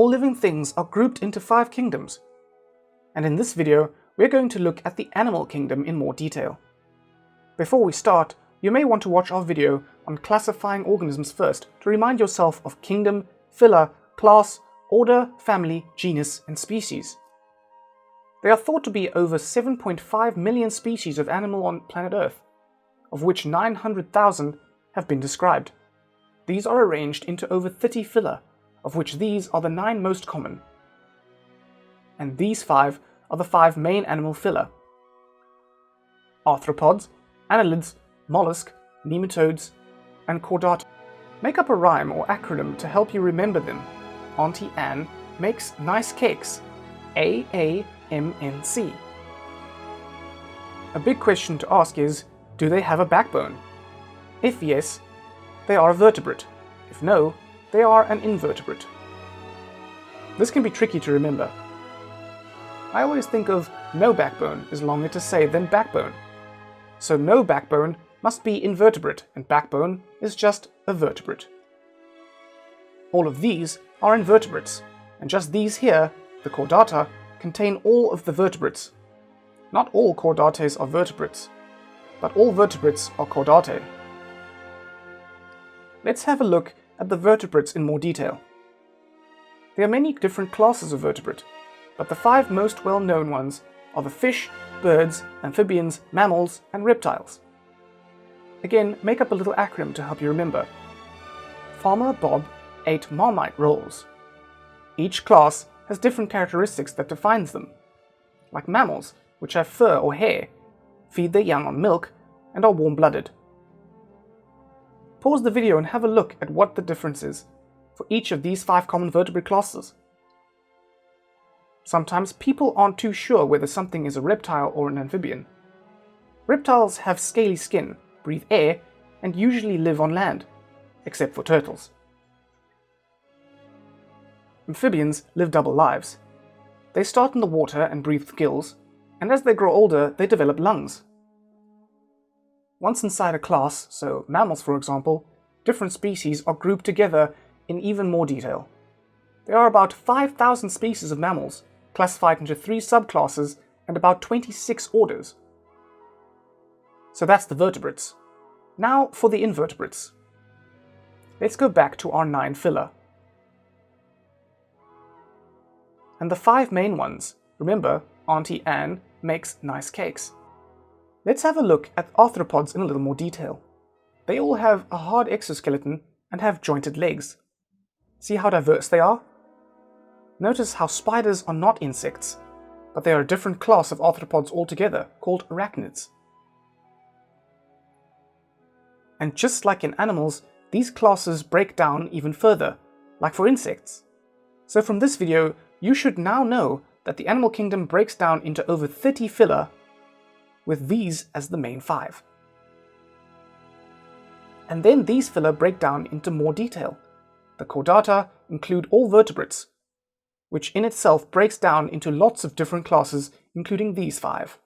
all living things are grouped into 5 kingdoms. And in this video, we're going to look at the animal kingdom in more detail. Before we start, you may want to watch our video on classifying organisms first to remind yourself of kingdom, phyla, class, order, family, genus, and species. There are thought to be over 7.5 million species of animal on planet Earth, of which 900,000 have been described. These are arranged into over 30 phyla, of which these are the 9 most common. And these 5 are the 5 main animal phyla: arthropods, annelids, mollusk, nematodes, and chordata. Make up a rhyme or acronym to help you remember them. Auntie Anne makes nice cakes. AAMNC. A big question to ask is, do they have a backbone? If yes, they are a vertebrate. If no, they are an invertebrate. This can be tricky to remember. I always think of no backbone is longer to say than backbone. So no backbone must be invertebrate, and backbone is just a vertebrate. All of these are invertebrates, and just these here, the chordata, contain all of the vertebrates. Not all chordates are vertebrates, but all vertebrates are chordatae. Let's have a look at the vertebrates in more detail. There are many different classes of vertebrate, but the 5 most well-known ones are the fish, birds, amphibians, mammals, and reptiles. Again, make up a little acronym to help you remember. Farmer Bob ate Marmite rolls. Each class has different characteristics that defines them. Like mammals, which have fur or hair, feed their young on milk, and are warm-blooded. Pause the video and have a look at what the difference is for each of these 5 common vertebrate classes. Sometimes people aren't too sure whether something is a reptile or an amphibian. Reptiles have scaly skin, breathe air, and usually live on land, except for turtles. Amphibians live double lives. They start in the water and breathe with gills, and as they grow older, they develop lungs. Once inside a class, so mammals for example, different species are grouped together in even more detail. There are about 5,000 species of mammals, classified into 3 subclasses and about 26 orders. So that's the vertebrates. Now for the invertebrates. Let's go back to our 9 phyla. And the 5 main ones, remember, Auntie Anne makes nice cakes. Let's have a look at arthropods in a little more detail. They all have a hard exoskeleton and have jointed legs. See how diverse they are? Notice how spiders are not insects, but they are a different class of arthropods altogether, called arachnids. And just like in animals, these classes break down even further, like for insects. So from this video, you should now know that the animal kingdom breaks down into over 30 phyla, with these as the main 5. And then these phyla break down into more detail. The chordata include all vertebrates, which in itself breaks down into lots of different classes, including these 5.